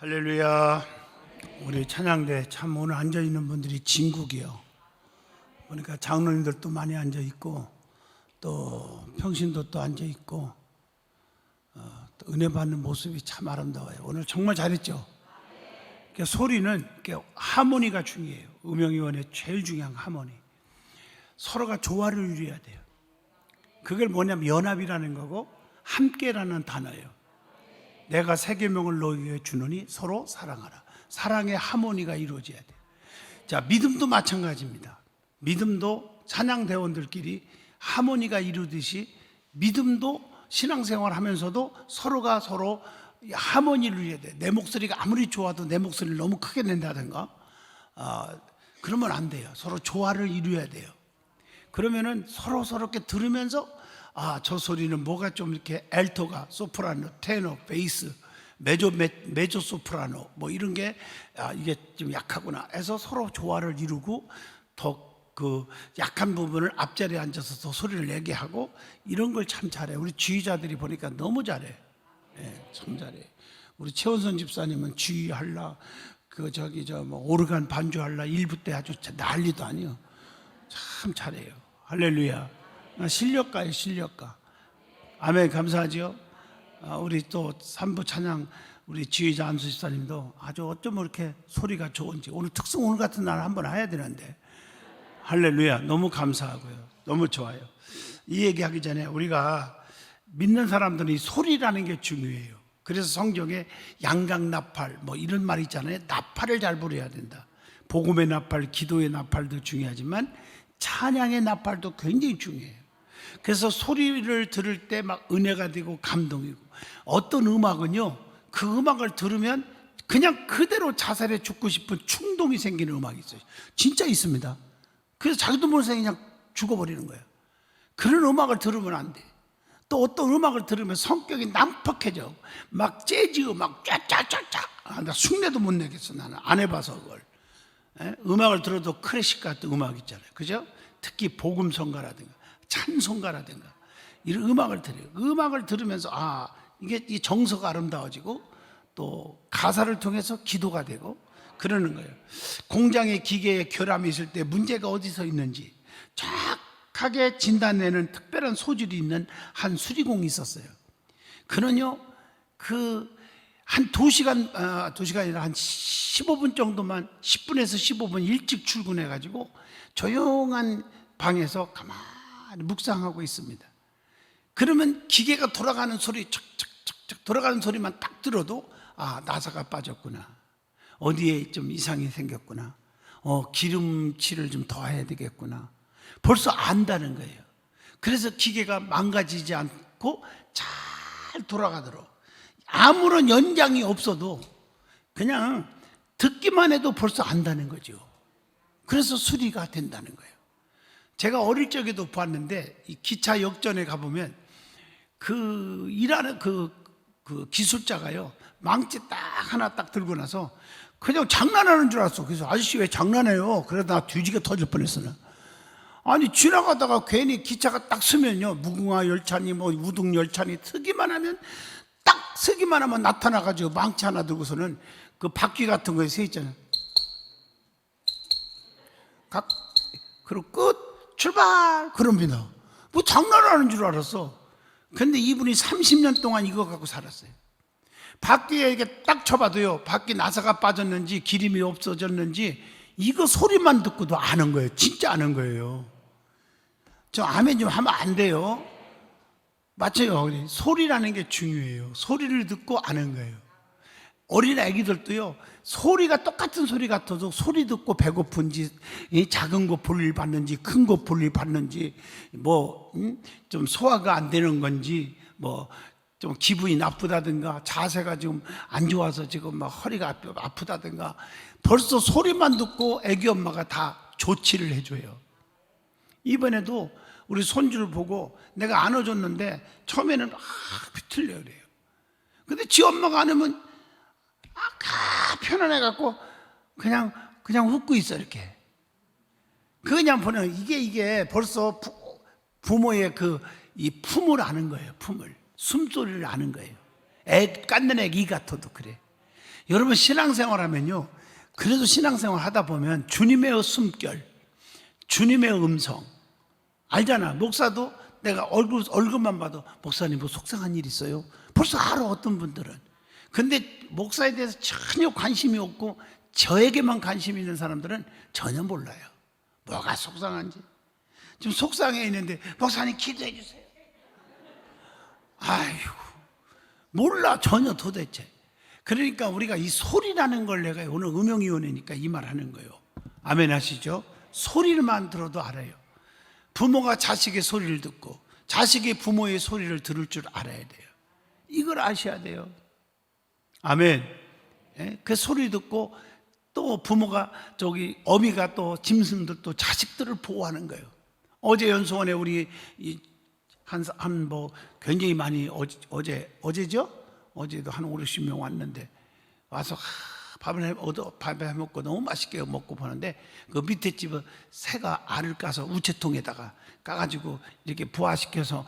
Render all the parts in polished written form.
할렐루야. 우리 찬양대 참 오늘 앉아있는 분들이 진국이요. 보니까 장로님들도 많이 앉아있고 또 평신도 또 앉아있고 또 은혜 받는 모습이 참 아름다워요. 오늘 정말 잘했죠. 그러니까 소리는 하모니가 중요해요. 음영위원회 제일 중요한 하모니. 서로가 조화를 이루어야 돼요. 그걸 뭐냐면 연합이라는 거고 함께라는 단어예요. 내가 세 계명을 너희에게 주노니 서로 사랑하라. 사랑의 하모니가 이루어져야 돼요. 자, 믿음도 마찬가지입니다. 믿음도 찬양대원들끼리 하모니가 이루듯이 믿음도 신앙생활 하면서도 서로가 서로 하모니를 이루어야 돼요. 내 목소리가 아무리 좋아도 내 목소리를 너무 크게 낸다든가 그러면 안 돼요. 서로 조화를 이루어야 돼요. 그러면은 서로서롭게 들으면서 저 소리는 뭐가 좀 이렇게 알토가, 소프라노, 테너, 베이스, 메조 소프라노 뭐 이런 게 이게 좀 약하구나 해서 서로 조화를 이루고 더 그 약한 부분을 앞자리에 앉아서 더 소리를 내게 하고 이런 걸 참 잘해. 우리 지휘자들이 보니까 너무 잘해. 네, 참 잘해. 우리 최원선 집사님은 지휘할라 뭐 오르간 반주할라 일부 때 아주 난리도 아니요. 참 잘해요. 할렐루야. 실력가예요, 실력가. 아멘. 감사하죠. 우리 또 3부 찬양 우리 지휘자 안수 집사님도 아주 어쩜 이렇게 소리가 좋은지 오늘 특성 오늘 같은 날 한번 해야 되는데 할렐루야. 너무 감사하고요. 너무 좋아요. 이 얘기하기 전에 우리가 믿는 사람들이 소리라는 게 중요해요. 그래서 성경에 양강나팔 뭐 이런 말 있잖아요. 나팔을 잘 부려야 된다. 복음의 나팔, 기도의 나팔도 중요하지만 찬양의 나팔도 굉장히 중요해요. 그래서 소리를 들을 때 막 은혜가 되고 감동이고 어떤 음악은요 그 음악을 들으면 그냥 그대로 자살해 죽고 싶은 충동이 생기는 음악이 있어요. 진짜 있습니다. 그래서 자기도 모르게 그냥 죽어버리는 거예요. 그런 음악을 들으면 안 돼. 또 어떤 음악을 들으면 성격이 난폭해져. 막 재즈 음악 쫙쫙쫙쫙. 나 흉내도 못 내겠어. 나는 안 해봐서 그걸. 음악을 들어도 클래식 같은 음악 있잖아요. 그죠? 특히 복음성가라든가 찬송가라든가 이런 음악을 들어요. 음악을 들으면서 이게 이 정서가 아름다워지고 또 가사를 통해서 기도가 되고 그러는 거예요. 공장의 기계에 결함이 있을 때 문제가 어디서 있는지 정확하게 진단내는 특별한 소질이 있는 한 수리공이 있었어요. 그는요 한 2시간이 아니라 한 15분 정도만 10분에서 15분 일찍 출근해 가지고 조용한 방에서 가만히 묵상하고 있습니다. 그러면 기계가 돌아가는 소리 척척척척 돌아가는 소리만 딱 들어도 나사가 빠졌구나. 어디에 좀 이상이 생겼구나. 기름칠을 좀 더 해야 되겠구나. 벌써 안다는 거예요. 그래서 기계가 망가지지 않고 잘 돌아가도록 아무런 연장이 없어도 그냥 듣기만 해도 벌써 안다는 거죠. 그래서 수리가 된다는 거예요. 제가 어릴 적에도 봤는데 이 기차 역전에 가보면 그 일하는 그 기술자가요 망치 딱 하나 딱 들고 나서 그냥 장난하는 줄 알았어. 그래서 아저씨 왜 장난해요? 그러다 나 뒤지게 터질 뻔했어. 아니 지나가다가 괜히 기차가 딱 서면요 무궁화 열차니 뭐 우등 열차니 서기만 하면 딱 서기만 하면 나타나가지고 망치 하나 들고서는 그 바퀴 같은 거에 서 있잖아요. 그리고 끝 출발 그럽니다. 뭐 장난하는 줄 알았어. 근데 이분이 30년 동안 이거 갖고 살았어요. 바퀴에 이렇게 딱 쳐봐도요 바퀴 나사가 빠졌는지 기름이 없어졌는지 이거 소리만 듣고도 아는 거예요. 진짜 아는 거예요. 저 아멘 좀 하면 안 돼요. 맞죠? 소리라는 게 중요해요. 소리를 듣고 아는 거예요. 어린 아기들도요 소리가 똑같은 소리 같아도 소리 듣고 배고픈지 작은 거 볼일 받는지 큰 거 볼일 받는지 뭐 좀 소화가 안 되는 건지 뭐 좀 기분이 나쁘다든가 자세가 지금 안 좋아서 지금 막 허리가 아프다든가 벌써 소리만 듣고 애기 엄마가 다 조치를 해줘요. 이번에도 우리 손주를 보고 내가 안아줬는데 처음에는 비틀려 그래요. 근데 지 엄마가 안으면 편안해 갖고 그냥 웃고 있어 이렇게. 그냥 보면 이게 벌써 부모의 이 품을 아는 거예요. 품을 숨소리를 아는 거예요. 애 깎는 애기 같아도 그래. 여러분 신앙생활 하면요, 그래도 신앙생활 하다 보면 주님의 숨결, 주님의 음성 알잖아. 목사도 내가 얼굴만 봐도 목사님 뭐 속상한 일 있어요? 벌써 알아. 어떤 분들은. 근데 목사에 대해서 전혀 관심이 없고 저에게만 관심 있는 사람들은 전혀 몰라요. 뭐가 속상한지. 지금 속상해 있는데 목사님 기도해 주세요. 아이고, 몰라 전혀 도대체. 그러니까 우리가 이 소리라는 걸, 내가 오늘 음영위원회니까 이 말 하는 거예요. 아멘 하시죠? 소리만 들어도 알아요. 부모가 자식의 소리를 듣고 자식이 부모의 소리를 들을 줄 알아야 돼요. 이걸 아셔야 돼요. 아멘. 그 소리 듣고 또 부모가 어미가 또 짐승들 또 자식들을 보호하는 거예요. 어제 연수원에 우리 굉장히 많이 어제죠? 어제도 한 50명 왔는데 와서 밥을 해 먹고 너무 맛있게 먹고 보는데 그 밑에 집은 새가 알을 까서 우체통에다가 까가지고 이렇게 부화시켜서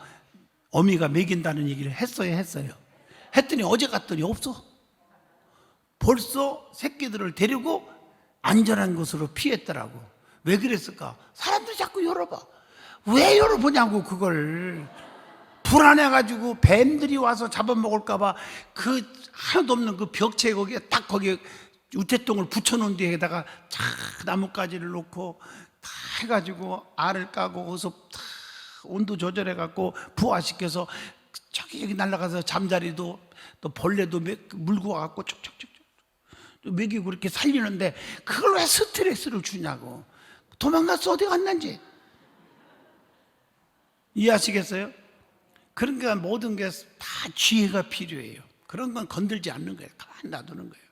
어미가 먹인다는 얘기를 했어요. 했더니 어제 갔더니 없어. 벌써 새끼들을 데리고 안전한 곳으로 피했더라고. 왜 그랬을까? 사람들이 자꾸 열어봐. 왜 열어보냐고. 그걸 불안해가지고 뱀들이 와서 잡아먹을까봐 그 하나도 없는 그 벽체 거기에 우체통을 붙여놓은 뒤에다가 쫙 나뭇가지를 놓고 다 해가지고 알을 까고 거기서 다 온도 조절해갖고 부화시켜서 저기 날아가서 잠자리도 또 벌레도 물고 와갖고 쭉쭉쭉 먹이고 그렇게 살리는데 그걸 왜 스트레스를 주냐고. 도망갔어. 어디 갔는지 이해하시겠어요? 그러니까 모든 게 다 지혜가 필요해요. 그런 건 건들지 않는 거예요. 가만히 놔두는 거예요.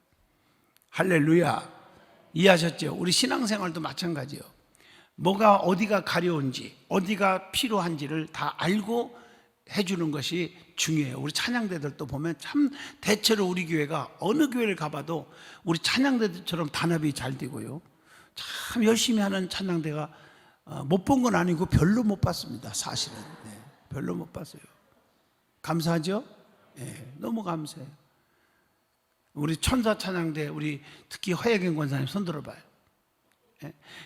할렐루야. 이해하셨죠? 우리 신앙생활도 마찬가지예요. 뭐가 어디가 가려운지 어디가 필요한지를 다 알고 해주는 것이 중요해요. 우리 찬양대들도 보면 참 대체로 우리 교회가 어느 교회를 가봐도 우리 찬양대들처럼 단합이 잘 되고요, 참 열심히 하는 찬양대가 못 본 건 아니고 별로 못 봤습니다. 사실은 별로 못 봤어요. 감사하죠? 너무 감사해요. 우리 천사 찬양대 우리 특히 허예경 권사님 손 들어봐요.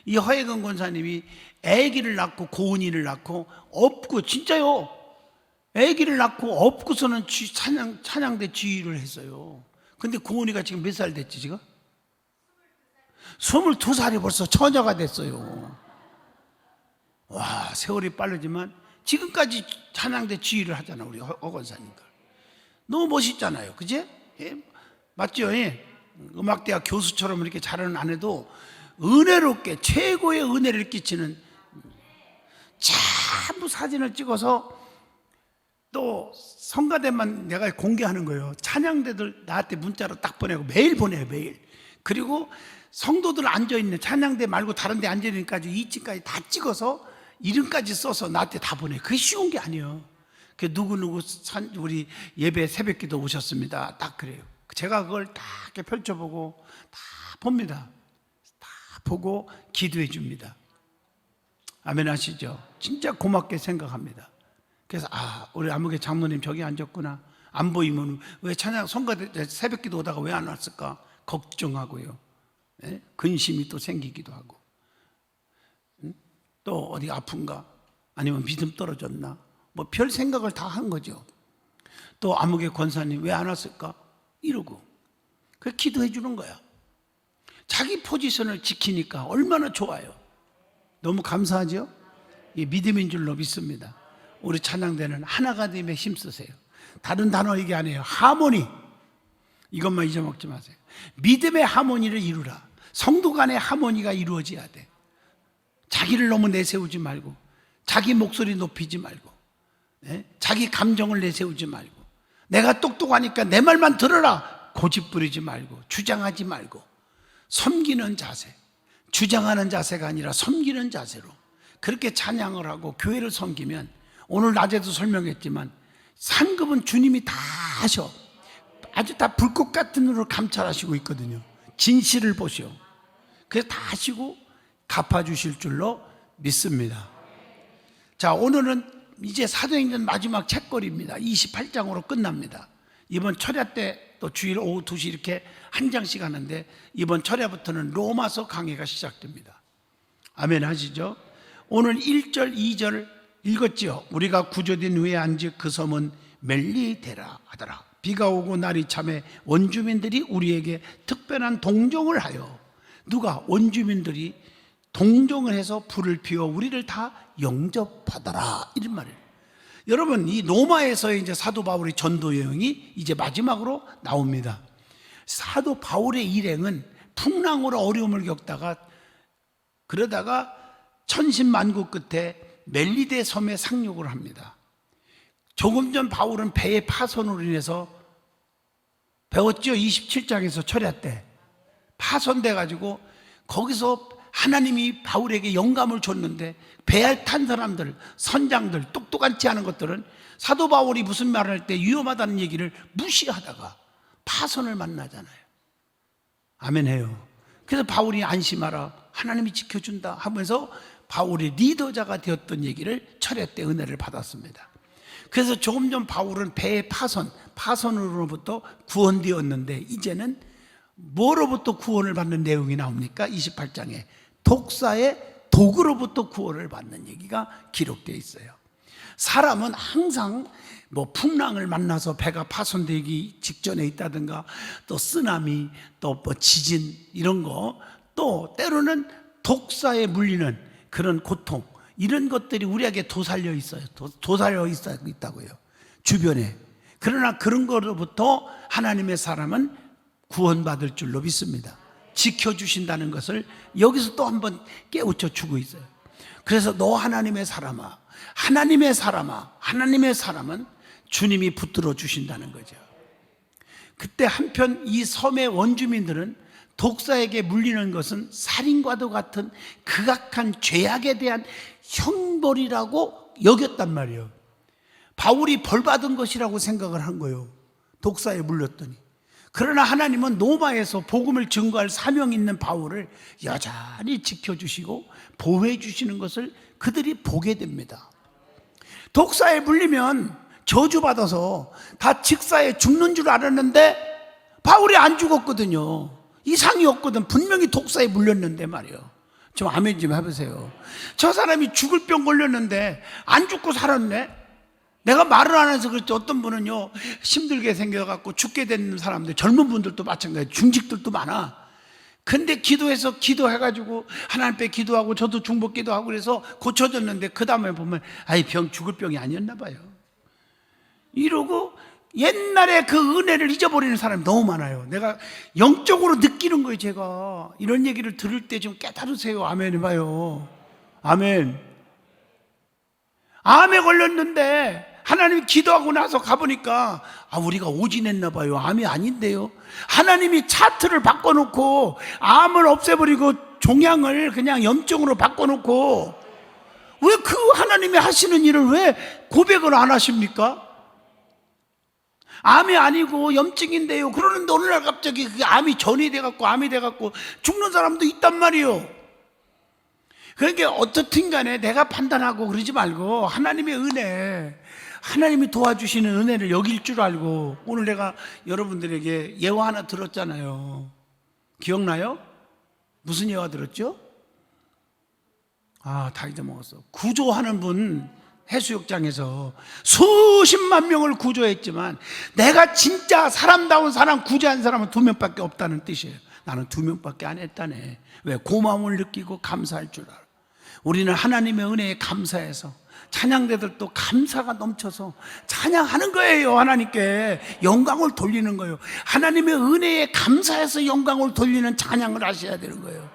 이 허예경 권사님이 아기를 낳고 고은이를 낳고 업고, 진짜요, 아기를 낳고 업고서는 찬양대 지휘를 했어요. 근데 고은이가 지금 몇 살 됐지? 지금 22살이 벌써 처녀가 됐어요. 와, 세월이 빠르지만 지금까지 찬양대 지휘를 하잖아. 우리 허 권사님들 너무 멋있잖아요. 그제? 맞죠? 음악대학 교수처럼 이렇게 잘하는 안 해도 은혜롭게 최고의 은혜를 끼치는, 전부 사진을 찍어서 또 성가대만 내가 공개하는 거예요. 찬양대들 나한테 문자로 딱 보내고 매일 보내요. 매일. 그리고 성도들 앉아있는 찬양대 말고 다른 데 앉아있는 데까지 2층까지 다 찍어서 이름까지 써서 나한테 다 보내. 그게 쉬운 게 아니에요. 누구누구 우리 예배 새벽기도 오셨습니다. 딱 그래요. 제가 그걸 다 이렇게 펼쳐보고 다 봅니다. 다 보고 기도해 줍니다. 아멘 하시죠? 진짜 고맙게 생각합니다. 그래서 우리 아무개 장모님 저기 앉았구나. 안 보이면 왜 찬양 성가대 새벽기도 오다가 왜 안 왔을까 걱정하고요. 근심이 또 생기기도 하고, 또 어디 아픈가, 아니면 믿음 떨어졌나, 뭐 별 생각을 다 한 거죠. 또 아무개 권사님 왜 안 왔을까 이러고, 그래 기도해 주는 거야. 자기 포지션을 지키니까 얼마나 좋아요. 너무 감사하죠? 이 믿음인 줄로 믿습니다. 우리 찬양대는 하나가 됨에 힘쓰세요. 다른 단어 얘기 안 해요. 하모니, 이것만 잊어먹지 마세요. 믿음의 하모니를 이루라. 성도 간의 하모니가 이루어져야 돼. 자기를 너무 내세우지 말고, 자기 목소리 높이지 말고, 자기 감정을 내세우지 말고, 내가 똑똑하니까 내 말만 들어라 고집 부리지 말고, 주장하지 말고, 섬기는 자세, 주장하는 자세가 아니라 섬기는 자세로 그렇게 찬양을 하고 교회를 섬기면, 오늘 낮에도 설명했지만 상급은 주님이 다 하셔. 아주 다 불꽃 같은 눈으로 감찰하시고 있거든요. 진실을 보시오. 그래서 다 하시고 갚아주실 줄로 믿습니다. 자, 오늘은 이제 사도행전 마지막 책거리입니다. 28장으로 끝납니다. 이번 철야 때 또 주일 오후 2시 이렇게 한 장씩 하는데 이번 철야부터는 로마서 강해가 시작됩니다. 아멘 하시죠? 오늘 1절 2절 읽었지요. 우리가 구조된 후에 안즉 그 섬은 멜리데라 하더라. 비가 오고 날이 참에 원주민들이 우리에게 특별한 동정을 하여, 누가? 원주민들이 동정을 해서 불을 피워 우리를 다 영접하더라, 이런 말이에요. 여러분, 이 로마에서의 이제 사도 바울의 전도 여행이 이제 마지막으로 나옵니다. 사도 바울의 일행은 풍랑으로 어려움을 겪다가 그러다가 천신만고 끝에 멜리데 섬에 상륙을 합니다. 조금 전 바울은 배의 파손으로 인해서 배웠죠. 27장에서 철야 때 파손돼 가지고 거기서 하나님이 바울에게 영감을 줬는데 배에 탄 사람들, 선장들, 똑똑하지 않은 것들은 사도 바울이 무슨 말을 할 때 위험하다는 얘기를 무시하다가 파손을 만나잖아요. 아멘 해요. 그래서 바울이 안심하라, 하나님이 지켜준다 하면서 바울이 리더자가 되었던 얘기를 철야 때 은혜를 받았습니다. 그래서 조금 전 바울은 배의 파손으로부터 구원되었는데 이제는 뭐로부터 구원을 받는 내용이 나옵니까? 28장에 독사의 독으로부터 구원을 받는 얘기가 기록되어 있어요. 사람은 항상 뭐 풍랑을 만나서 배가 파손되기 직전에 있다든가 또 쓰나미, 또 뭐 지진 이런 거, 또 때로는 독사에 물리는 그런 고통, 이런 것들이 우리에게 도살려 있어요. 도살려 있다고요, 주변에. 그러나 그런 거로부터 하나님의 사람은 구원받을 줄로 믿습니다. 지켜주신다는 것을 여기서 또 한번 깨우쳐 주고 있어요. 그래서 너 하나님의 사람아, 하나님의 사람아, 하나님의 사람은 주님이 붙들어 주신다는 거죠. 그때 한편 이 섬의 원주민들은 독사에게 물리는 것은 살인과도 같은 극악한 죄악에 대한 형벌이라고 여겼단 말이에요. 바울이 벌받은 것이라고 생각을 한 거예요. 독사에 물렸더니. 그러나 하나님은 로마에서 복음을 증거할 사명 있는 바울을 여전히 지켜주시고 보호해 주시는 것을 그들이 보게 됩니다. 독사에 물리면 저주받아서 다 직사에 죽는 줄 알았는데 바울이 안 죽었거든요. 이상이 없거든. 분명히 독사에 물렸는데 말이에요. 좀 아멘 좀 해보세요. 저 사람이 죽을 병 걸렸는데 안 죽고 살았네. 내가 말을 안 해서 그렇지, 어떤 분은요 힘들게 생겨갖고 죽게 되는 사람들, 젊은 분들도 마찬가지예요. 중직들도 많아. 근데 기도해가지고 하나님 앞에 기도하고 저도 중복 기도하고 그래서 고쳐졌는데 그 다음에 보면 아이 병 죽을 병이 아니었나 봐요. 이러고 옛날에 그 은혜를 잊어버리는 사람이 너무 많아요. 내가 영적으로 느끼는 거예요. 제가 이런 얘기를 들을 때 좀 깨달으세요. 아멘 해봐요. 아멘. 암에 걸렸는데 하나님이 기도하고 나서 가보니까 우리가 오진했나 봐요. 암이 아닌데요. 하나님이 차트를 바꿔놓고 암을 없애버리고 종양을 그냥 염증으로 바꿔놓고 왜 그 하나님이 하시는 일을 왜 고백을 안 하십니까? 암이 아니고 염증인데요. 그러는데 어느 날 갑자기 그게 암이 전이 돼갖고 암이 돼갖고 죽는 사람도 있단 말이에요. 그러니까 어떻든 간에 내가 판단하고 그러지 말고 하나님의 은혜, 하나님이 도와주시는 은혜를 여길 줄 알고, 오늘 내가 여러분들에게 예화 하나 들었잖아요. 기억나요? 무슨 예화 들었죠? 다 잊어먹었어. 구조하는 분, 해수욕장에서 수십만 명을 구조했지만 내가 진짜 사람다운 사람 구조한 사람은 2명밖에 없다는 뜻이에요. 나는 2명밖에 안 했다네. 왜? 고마움을 느끼고 감사할 줄 알아. 우리는 하나님의 은혜에 감사해서 찬양대들도 감사가 넘쳐서 찬양하는 거예요. 하나님께 영광을 돌리는 거예요. 하나님의 은혜에 감사해서 영광을 돌리는 찬양을 하셔야 되는 거예요.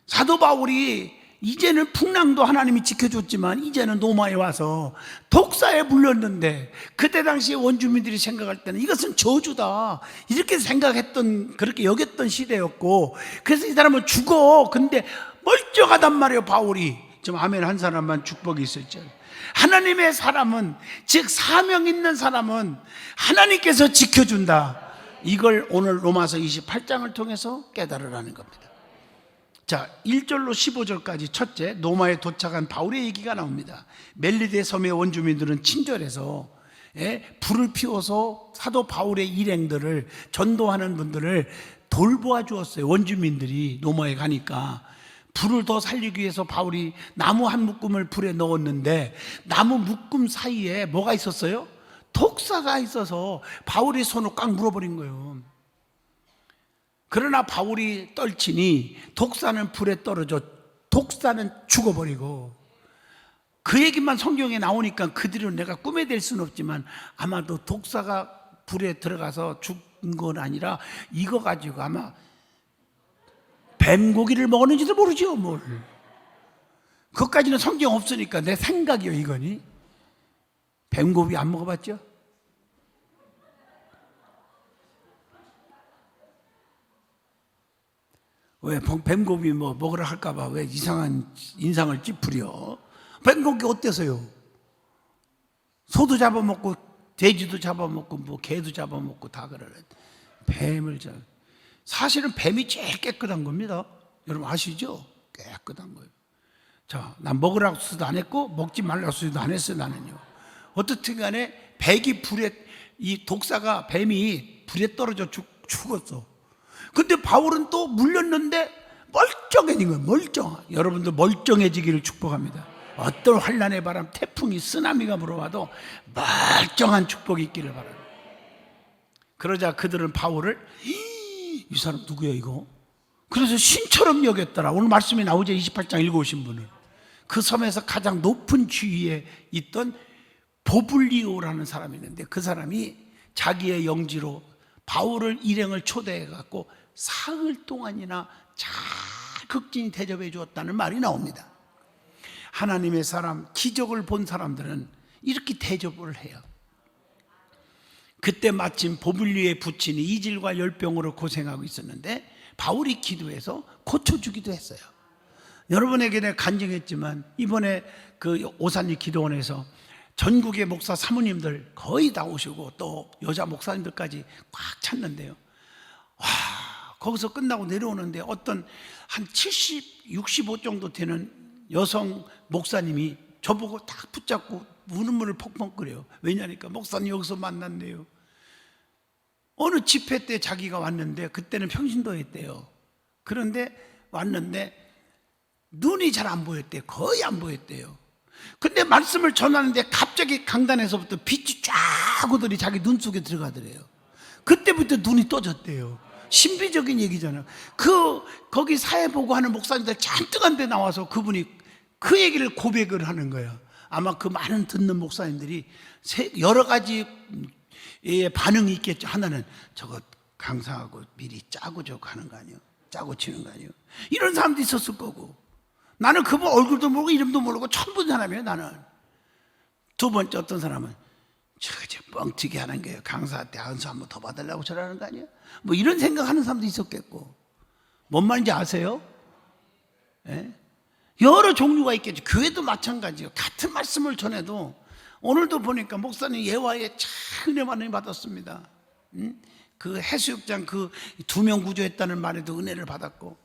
사도 바울이 이제는 풍랑도 하나님이 지켜줬지만 이제는 로마에 와서 독사에 물렸는데 그때 당시에 원주민들이 생각할 때는 이것은 저주다 이렇게 생각했던, 그렇게 여겼던 시대였고, 그래서 이 사람은 죽어. 근데 멀쩡하단 말이에요. 바울이. 좀 아멘 한 사람만 축복이 있을지. 하나님의 사람은, 즉 사명 있는 사람은 하나님께서 지켜준다. 이걸 오늘 로마서 28장을 통해서 깨달으라는 겁니다. 자, 1절로 15절까지 첫째, 로마에 도착한 바울의 얘기가 나옵니다. 멜리데 섬의 원주민들은 친절해서 불을 피워서 사도 바울의 일행들을 전도하는 분들을 돌보아 주었어요. 원주민들이 노마에 가니까 불을 더 살리기 위해서 바울이 나무 한 묶음을 불에 넣었는데 나무 묶음 사이에 뭐가 있었어요? 독사가 있어서 바울의 손을 꽉 물어버린 거예요. 그러나 바울이 떨치니 독사는 불에 떨어져 독사는 죽어버리고, 그 얘기만 성경에 나오니까 그들은 내가 꿈에 댈 수는 없지만 아마도 독사가 불에 들어가서 죽은 건 아니라 이거 가지고 아마 뱀고기를 먹었는지도 모르죠. 뭘 그것까지는 성경 없으니까 내 생각이요. 이거니 뱀고기 안 먹어봤죠? 왜 뱀고기 뭐 먹으라 할까봐 왜 이상한 인상을 찌푸려? 뱀고기 어때서요? 소도 잡아먹고 돼지도 잡아먹고 뭐 개도 잡아먹고 다 그러네. 뱀을 사실은 뱀이 제일 깨끗한 겁니다. 여러분 아시죠? 깨끗한 거예요. 자, 난 먹으라고 수도 안 했고 먹지 말라고 수도 안 했어요. 나는요. 어떻든 간에 이 독사가 뱀이 불에 떨어져 죽었어. 근데 바울은 또 물렸는데 멀쩡해진 거예요. 여러분도 멀쩡해지기를 축복합니다. 어떤 환난의 바람, 태풍이, 쓰나미가 불어와도 멀쩡한 축복이 있기를 바랍니다. 그러자 그들은 바울을 이 사람 누구야 이거? 그래서 신처럼 여겼더라. 오늘 말씀이 나오죠. 28장 읽어오신 분은 그 섬에서 가장 높은 지위에 있던 보블리오라는 사람이 있는데 그 사람이 자기의 영지로 바울을 일행을 초대해 갖고 사흘 동안이나 잘 극진히 대접해 주었다는 말이 나옵니다. 하나님의 사람, 기적을 본 사람들은 이렇게 대접을 해요. 그때 마침 보블리오의 부친이 이질과 열병으로 고생하고 있었는데 바울이 기도해서 고쳐주기도 했어요. 여러분에게 내가 간증했지만 이번에 그 오산리 기도원에서 전국의 목사 사모님들 거의 다 오시고 또 여자 목사님들까지 꽉 찼는데요. 와, 거기서 끝나고 내려오는데 어떤 한 70, 65 정도 되는 여성 목사님이 저보고 딱 붙잡고 눈물을 펑펑 끓여요. 왜냐니까 목사님 여기서 만났네요. 어느 집회 때 자기가 왔는데 그때는 평신도였대요. 그런데 왔는데 눈이 잘 안 보였대요. 거의 안 보였대요. 근데 말씀을 전하는데 갑자기 강단에서부터 빛이 쫙 오더니 자기 눈 속에 들어가더래요. 그때부터 눈이 떠졌대요. 신비적인 얘기잖아요. 거기 사회 보고 하는 목사님들 잔뜩 한데 나와서 그분이 그 얘기를 고백을 하는 거예요. 아마 그 많은 듣는 목사님들이 여러 가지 반응이 있겠죠. 하나는 저거 강사하고 미리 짜고 저거 하는 거 아니에요? 짜고 치는 거 아니에요? 이런 사람도 있었을 거고, 나는 그분 얼굴도 모르고 이름도 모르고 처음 본 사람이에요. 나는. 두 번째 어떤 사람은 저거 뻥튀기 하는 거예요. 강사한테 안수 한번 더 받으려고 저러는 거 아니에요? 뭐 이런 생각하는 사람도 있었겠고. 뭔 말인지 아세요? 예? 여러 종류가 있겠죠. 교회도 마찬가지예요. 같은 말씀을 전해도 오늘도 보니까 목사님 예화에 참 은혜 많이 받았습니다. 그 해수욕장 그 2명 구조했다는 말에도 은혜를 받았고,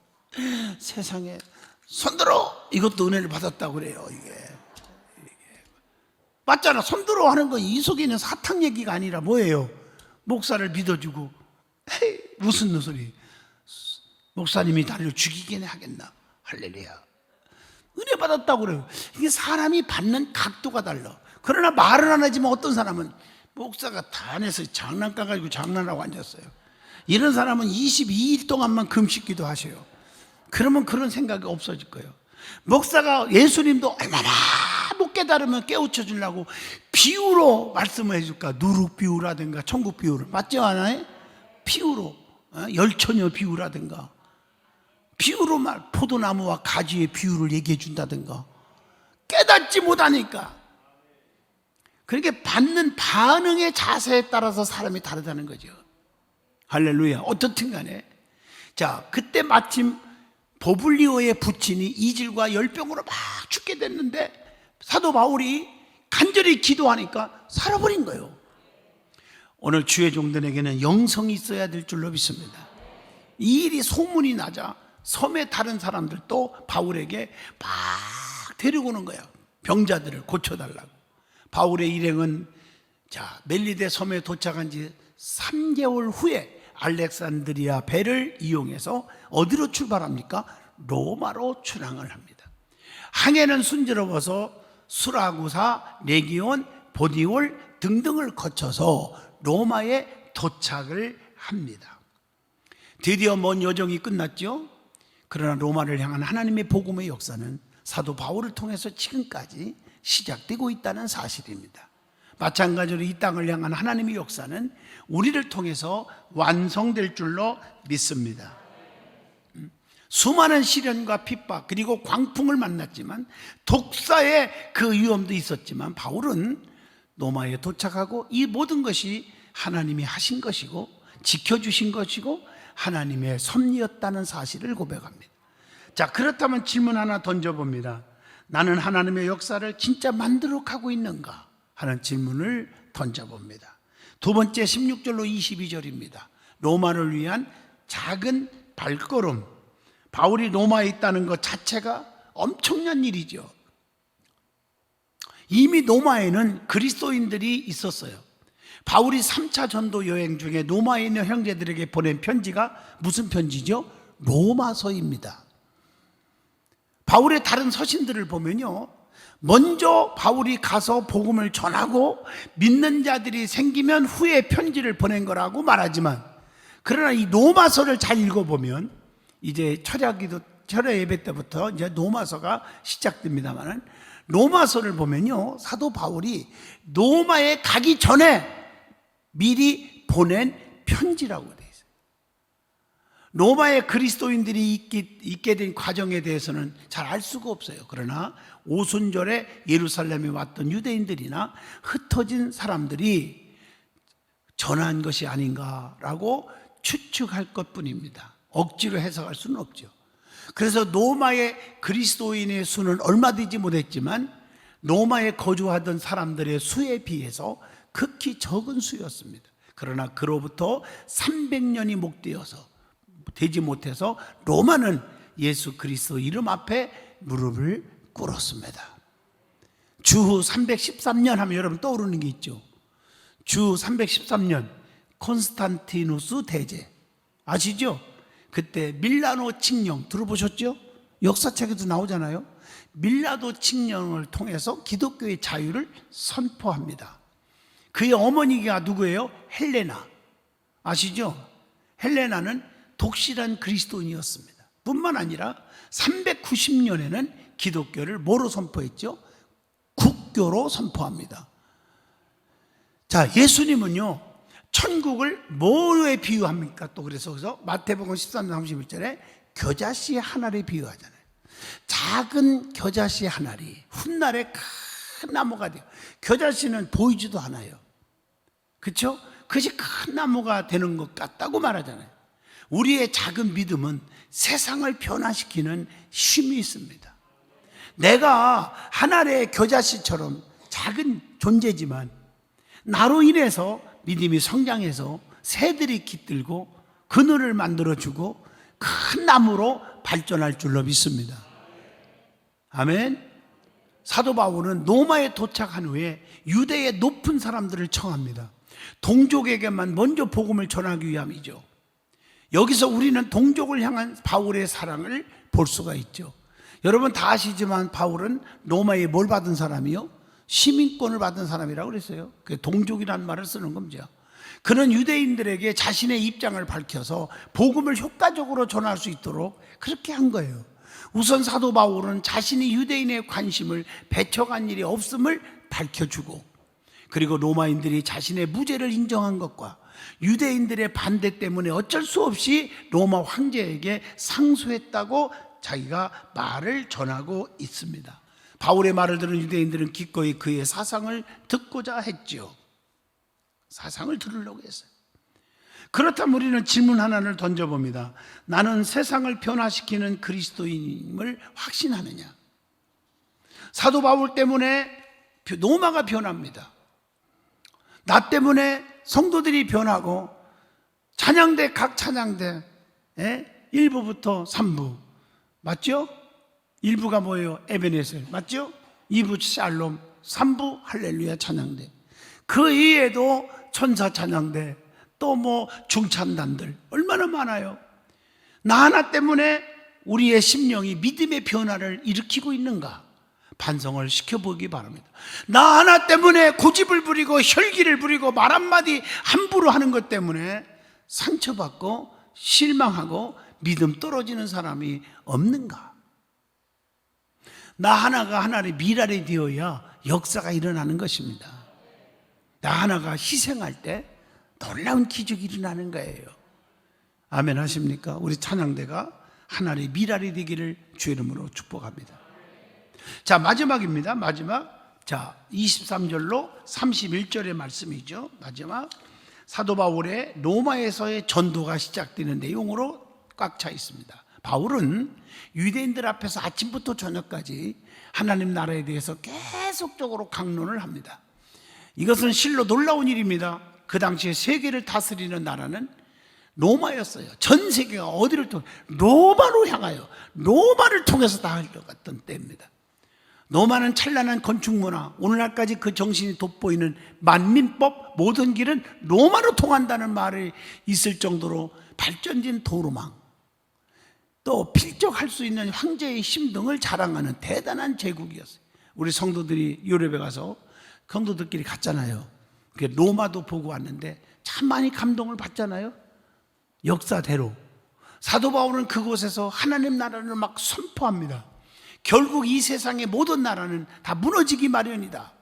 세상에 손들어 이것도 은혜를 받았다고 그래요. 이게 맞잖아. 손들어 하는 건 이 속에 있는 사탕 얘기가 아니라 뭐예요? 목사를 믿어주고 에이, 무슨 소리? 목사님이 나를 죽이긴 하겠나? 할렐루야. 은혜 받았다고 그래요. 이게 사람이 받는 각도가 달라. 그러나 말은 안 하지만 어떤 사람은 목사가 단에서 장난감 가지고 장난하고 앉았어요. 이런 사람은 22일 동안만 금식기도 하셔요. 그러면 그런 생각이 없어질 거예요. 목사가 예수님도 얼마나 못 깨달으면 깨우쳐 주려고 비유로 말씀을 해줄까? 누룩 비유라든가 천국 비유를 맞지 않아요? 비유로 열처녀 비유라든가 비유로 포도나무와 가지의 비유를 얘기해 준다든가 깨닫지 못하니까. 그러니까 받는 반응의 자세에 따라서 사람이 다르다는 거죠. 할렐루야. 어떻든 간에 자, 그때 마침 보블리오의 부친이 이질과 열병으로 막 죽게 됐는데 사도 바울이 간절히 기도하니까 살아버린 거예요. 오늘 주의 종들에게는 영성이 있어야 될 줄로 믿습니다. 이 일이 소문이 나자 섬의 다른 사람들도 바울에게 막 데리고 오는 거예요. 병자들을 고쳐달라고. 바울의 일행은 자, 멜리데 섬에 도착한 지 3개월 후에 알렉산드리아 배를 이용해서 어디로 출발합니까? 로마로 출항을 합니다. 항해는 순조로워서 수라구사, 레기온, 보디올 등등을 거쳐서 로마에 도착을 합니다. 드디어 먼 여정이 끝났죠. 그러나 로마를 향한 하나님의 복음의 역사는 사도 바울을 통해서 지금까지 시작되고 있다는 사실입니다. 마찬가지로 이 땅을 향한 하나님의 역사는 우리를 통해서 완성될 줄로 믿습니다. 수많은 시련과 핍박 그리고 광풍을 만났지만 독사의 그 위험도 있었지만 바울은 로마에 도착하고 이 모든 것이 하나님이 하신 것이고 지켜주신 것이고 하나님의 섭리였다는 사실을 고백합니다. 자, 그렇다면 질문 하나 던져봅니다. 나는 하나님의 역사를 진짜 만들어 가고 있는가 하는 질문을 던져봅니다. 두 번째 16절로 22절입니다. 로마를 위한 작은 발걸음. 바울이 로마에 있다는 것 자체가 엄청난 일이죠. 이미 로마에는 그리스도인들이 있었어요. 바울이 3차 전도 여행 중에 로마에 있는 형제들에게 보낸 편지가 무슨 편지죠? 로마서입니다. 바울의 다른 서신들을 보면요, 먼저 바울이 가서 복음을 전하고 믿는 자들이 생기면 후에 편지를 보낸 거라고 말하지만, 그러나 이 로마서를 잘 읽어보면 이제 철야 예배 때부터 이제 로마서가 시작됩니다만은, 로마서를 보면요, 사도 바울이 로마에 가기 전에 미리 보낸 편지라고 되어 있어요. 로마에 그리스도인들이 있게 된 과정에 대해서는 잘 알 수가 없어요. 그러나 오순절에 예루살렘에 왔던 유대인들이나 흩어진 사람들이 전한 것이 아닌가라고 추측할 것뿐입니다. 억지로 해석할 수는 없죠. 그래서 로마의 그리스도인의 수는 얼마 되지 못했지만 로마에 거주하던 사람들의 수에 비해서 극히 적은 수였습니다. 그러나 그로부터 300년이 목되어서 되지 못해서 로마는 예수 그리스도 이름 앞에 무릎을 꿇었습니다. 주후 313년 하면 여러분 떠오르는 게 있죠. 주 313년 콘스탄티누스 대제 아시죠? 그때 밀라노 칙령 들어보셨죠? 역사책에도 나오잖아요. 밀라노 칙령을 통해서 기독교의 자유를 선포합니다. 그의 어머니가 누구예요? 헬레나 아시죠? 헬레나는 독실한 그리스도인이었습니다. 뿐만 아니라 390년에는 기독교를 뭐로 선포했죠? 국교로 선포합니다. 자, 예수님은요 천국을 뭐에 비유합니까? 또 그래서 마태복음 13장 31절에 겨자씨 한 알에 비유하잖아요. 작은 겨자씨 한 알이 훗날에 큰 나무가 돼요. 겨자씨는 보이지도 않아요. 그렇죠? 그것이 큰 나무가 되는 것 같다고 말하잖아요. 우리의 작은 믿음은 세상을 변화시키는 힘이 있습니다. 내가 한 알의 겨자씨처럼 작은 존재지만 나로 인해서 믿음이 성장해서 새들이 깃들고 그늘을 만들어주고 큰 나무로 발전할 줄로 믿습니다. 아멘. 사도 바울은 로마에 도착한 후에 유대의 높은 사람들을 청합니다. 동족에게만 먼저 복음을 전하기 위함이죠. 여기서 우리는 동족을 향한 바울의 사랑을 볼 수가 있죠. 여러분 다 아시지만 바울은 로마에 뭘 받은 사람이요? 시민권을 받은 사람이라고 그랬어요. 동족이라는 말을 쓰는 겁니다. 그는 유대인들에게 자신의 입장을 밝혀서 복음을 효과적으로 전할 수 있도록 그렇게 한 거예요. 우선 사도 바울은 자신이 유대인의 관심을 배척한 일이 없음을 밝혀주고, 그리고 로마인들이 자신의 무죄를 인정한 것과 유대인들의 반대 때문에 어쩔 수 없이 로마 황제에게 상소했다고 자기가 말을 전하고 있습니다. 바울의 말을 들은 유대인들은 기꺼이 그의 사상을 듣고자 했죠. 사상을 들으려고 했어요. 그렇다면 우리는 질문 하나를 던져봅니다. 나는 세상을 변화시키는 그리스도인임을 확신하느냐? 사도 바울 때문에 로마가 변합니다. 나 때문에 성도들이 변하고 찬양대 각 찬양대 1부부터 3부 맞죠? 1부가 뭐예요? 에베네셀 맞죠? 2부 샬롬, 3부 할렐루야 찬양대. 그 이외에도 천사 찬양대, 또 뭐 중찬단들 얼마나 많아요. 나 하나 때문에 우리의 심령이 믿음의 변화를 일으키고 있는가 반성을 시켜보기 바랍니다. 나 하나 때문에 고집을 부리고 혈기를 부리고 말 한마디 함부로 하는 것 때문에 상처받고 실망하고 믿음 떨어지는 사람이 없는가? 나 하나가 하나의 미랄이 되어야 역사가 일어나는 것입니다. 나 하나가 희생할 때 놀라운 기적이 일어나는 거예요. 아멘 하십니까? 우리 찬양대가 하나의 미랄이 되기를 주의 이름으로 축복합니다. 자, 마지막입니다. 마지막. 자, 23절로 31절의 말씀이죠. 마지막. 사도 바울의 로마에서의 전도가 시작되는 내용으로 꽉 차 있습니다. 바울은 유대인들 앞에서 아침부터 저녁까지 하나님 나라에 대해서 계속적으로 강론을 합니다. 이것은 실로 놀라운 일입니다. 그 당시에 세계를 다스리는 나라는 로마였어요. 전 세계가 어디를 통해 로마로 향하여 로마를 통해서 다 흘러갔던 때입니다. 로마는 찬란한 건축문화, 오늘날까지 그 정신이 돋보이는 만민법, 모든 길은 로마로 통한다는 말이 있을 정도로 발전된 도로망, 또 필적할 수 있는 황제의 힘 등을 자랑하는 대단한 제국이었어요. 우리 성도들이 유럽에 가서 성도들끼리 갔잖아요. 로마도 보고 왔는데 참 많이 감동을 받잖아요. 역사대로 사도 바울은 그곳에서 하나님 나라를 막 선포합니다. 결국 이 세상의 모든 나라는 다 무너지기 마련이다.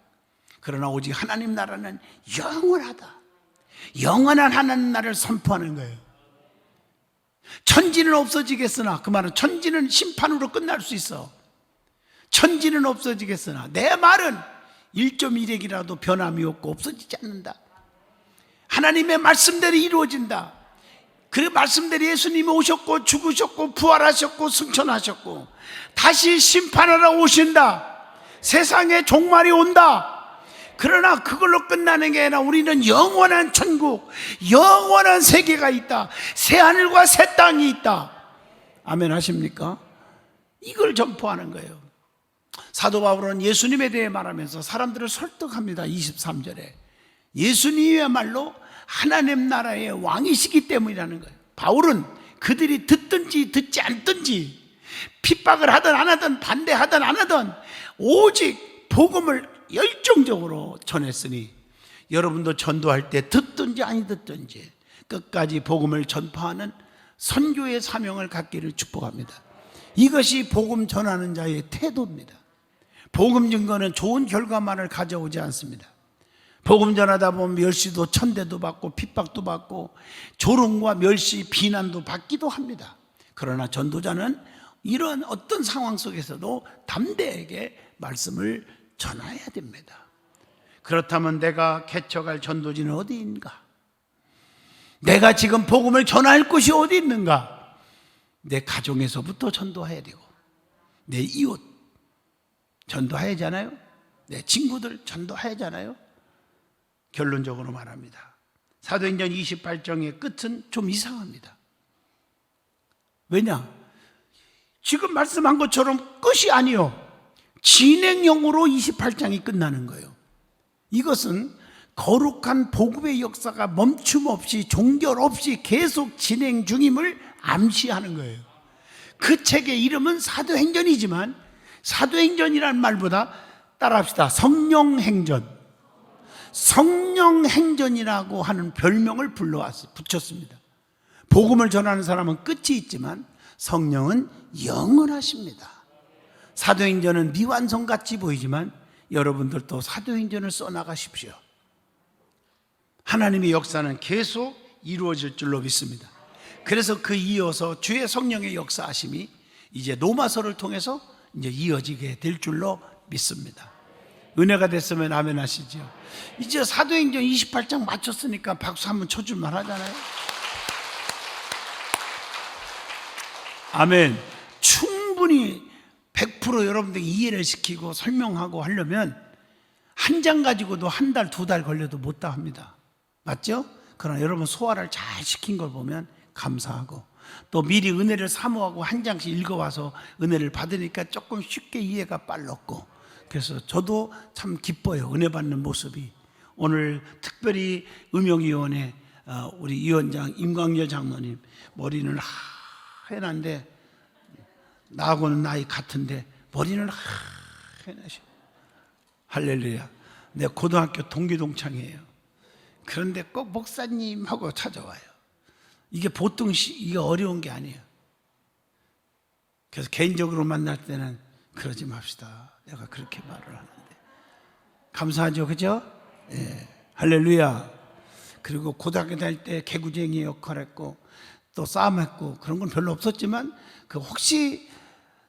그러나 오직 하나님 나라는 영원하다. 영원한 하나님 나라를 선포하는 거예요. 천지는 없어지겠으나, 그 말은 천지는 심판으로 끝날 수 있어. 천지는 없어지겠으나 내 말은 1.1핵이라도 변함이 없고 없어지지 않는다. 하나님의 말씀대로 이루어진다. 그 말씀대로 예수님이 오셨고 죽으셨고 부활하셨고 승천하셨고 다시 심판하러 오신다. 세상에 종말이 온다. 그러나 그걸로 끝나는 게 아니라 우리는 영원한 천국, 영원한 세계가 있다. 새하늘과 새 땅이 있다. 아멘 하십니까? 이걸 전포하는 거예요. 사도 바울은 예수님에 대해 말하면서 사람들을 설득합니다. 23절에 예수님이야말로 하나님 나라의 왕이시기 때문이라는 거예요. 바울은 그들이 듣든지 듣지 않든지, 핍박을 하든 안 하든, 반대하든 안 하든 오직 복음을 열정적으로 전했으니 여러분도 전도할 때 듣든지 아니 듣든지 끝까지 복음을 전파하는 선교의 사명을 갖기를 축복합니다. 이것이 복음 전하는 자의 태도입니다. 복음 증거는 좋은 결과만을 가져오지 않습니다. 복음 전하다 보면 멸시도 천대도 받고 핍박도 받고 조롱과 멸시, 비난도 받기도 합니다. 그러나 전도자는 이런 어떤 상황 속에서도 담대하게 말씀을 전해야 됩니다. 그렇다면 내가 개척할 전도지는 어디인가? 내가 지금 복음을 전할 곳이 어디 있는가? 내 가정에서부터 전도해야 되고, 내 이웃 전도해야 하잖아요. 내 친구들 전도해야 하잖아요. 결론적으로 말합니다. 사도행전 28장의 끝은 좀 이상합니다. 왜냐? 지금 말씀한 것처럼 끝이 아니요, 진행형으로 28장이 끝나는 거예요. 이것은 거룩한 복음의 역사가 멈춤 없이 종결 없이 계속 진행 중임을 암시하는 거예요. 그 책의 이름은 사도행전이지만 사도행전이라는 말보다 따라합시다. 성령행전. 성령행전이라고 하는 별명을 붙였습니다. 복음을 전하는 사람은 끝이 있지만 성령은 영원하십니다. 사도행전은 미완성같이 보이지만 여러분들도 사도행전을 써나가십시오. 하나님의 역사는 계속 이루어질 줄로 믿습니다. 그래서 그 이어서 주의 성령의 역사하심이 이제 로마서를 통해서 이제 이어지게 될 줄로 믿습니다. 은혜가 됐으면 아멘 하시죠. 이제 사도행전 28장 마쳤으니까 박수 한번 쳐줄만 하잖아요. 아멘. 충분히 100% 여러분들 이해를 시키고 설명하고 하려면 한 장 가지고도 한 달, 두 달 걸려도 못다 합니다. 맞죠? 그러나 여러분 소화를 잘 시킨 걸 보면 감사하고, 또 미리 은혜를 사모하고 한 장씩 읽어와서 은혜를 받으니까 조금 쉽게 이해가 빨랐고, 그래서 저도 참 기뻐요. 은혜 받는 모습이 오늘 특별히 음영위원회 우리 위원장 임광열 장로님 머리는 하얀데 나하고는 나이 같은데 머리는 하얘나셔. 할렐루야. 내 고등학교 동기동창이에요. 그런데 꼭 목사님하고 찾아와요. 이게 보통 이게 어려운 게 아니에요. 그래서 개인적으로 만날 때는 그러지 맙시다. 내가 그렇게 말을 하는데 감사하죠, 그죠? 예, 할렐루야. 그리고 고등학교 다닐 때 개구쟁이 역할했고 또 싸움했고 그런 건 별로 없었지만 그 혹시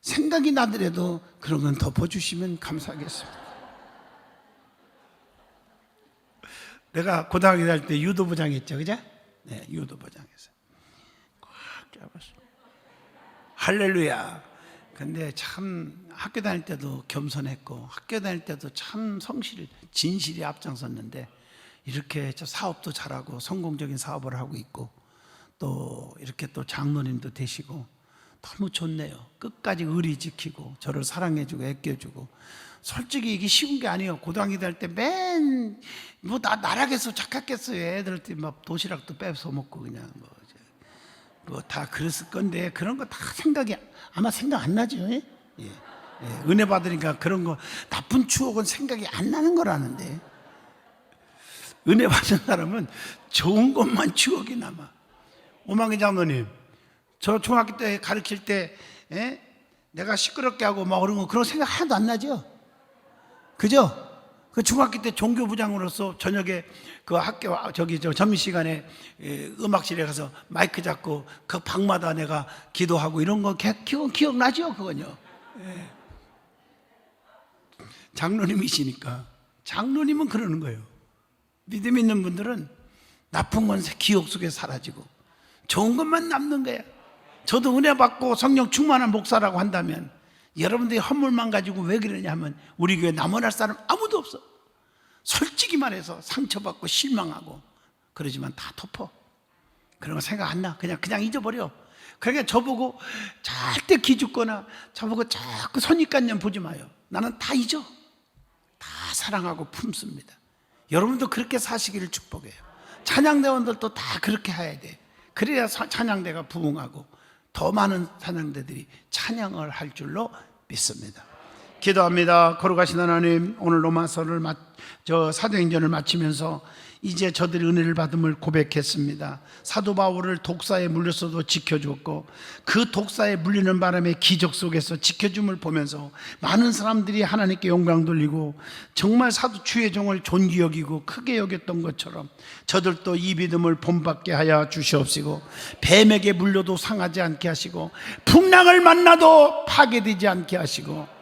생각이 나더라도 그런 건 덮어주시면 감사하겠습니다. 내가 고등학교 다닐 때 유도부장 했죠, 그죠? 네, 유도부장에서 꽉 잡았어. 할렐루야. 근데 참 학교 다닐 때도 겸손했고 학교 다닐 때도 참 진실이 앞장섰는데 이렇게 저 사업도 잘하고 성공적인 사업을 하고 있고 또 이렇게 또 장로님도 되시고 너무 좋네요. 끝까지 의리 지키고 저를 사랑해주고 아껴주고. 솔직히 이게 쉬운 게 아니에요. 고등학교 다닐 때 나락에서 착각했어요. 애들한테 막 도시락도 뺏어 먹고 그냥 뭐 다 그랬을 건데 그런 거 다 아마 생각 안 나죠. 예? 예. 은혜 받으니까 그런 거 나쁜 추억은 생각이 안 나는 거라는데 은혜 받은 사람은 좋은 것만 추억이 남아. 오만기 장로님, 저 중학교 때 가르칠 때 내가 시끄럽게 하고 막 그런 생각 하나도 안 나죠? 그죠? 그 중학교 때 종교부장으로서 저녁에 그 학교 점심시간에 음악실에 가서 마이크 잡고 그 방마다 내가 기도하고 이런 거 기억나죠? 그건요. 예. 장로님이시니까 장로님은 그러는 거예요. 믿음 있는 분들은 나쁜 건 기억 속에 사라지고 좋은 것만 남는 거예요. 저도 은혜 받고 성령 충만한 목사라고 한다면 여러분들이 허물만 가지고 왜 그러냐 하면 우리 교회 남원할 사람 아무도 없어. 솔직히 말해서 상처받고 실망하고 그러지만 다 덮어. 그런 거 생각 안 나. 그냥 잊어버려. 그러니까 저보고 절대 기죽거나 저보고 자꾸 선입관념 보지 마요. 나는 다 잊어. 다 사랑하고 품습니다. 여러분도 그렇게 사시기를 축복해요. 찬양대원들도 다 그렇게 해야 돼. 그래야 찬양대가 부흥하고 더 많은 찬양대들이 찬양을 할 줄로 믿습니다. 기도합니다. 거룩하신 하나님, 오늘 로마서를 사도행전을 마치면서 이제 저들이 은혜를 받음을 고백했습니다. 사도 바울을 독사에 물렸어도 지켜주었고 그 독사에 물리는 바람에 기적 속에서 지켜줌을 보면서 많은 사람들이 하나님께 영광 돌리고 정말 사도 주의 종을 존귀 여기고 크게 여겼던 것처럼 저들도 이 믿음을 본받게 하여 주시옵시고 뱀에게 물려도 상하지 않게 하시고 풍랑을 만나도 파괴되지 않게 하시고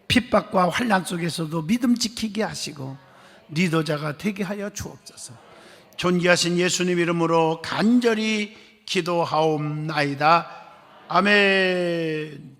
핍박과 환난 속에서도 믿음 지키게 하시고 리더자가 되게 하여 주옵소서. 존귀하신 예수님 이름으로 간절히 기도하옵나이다. 아멘.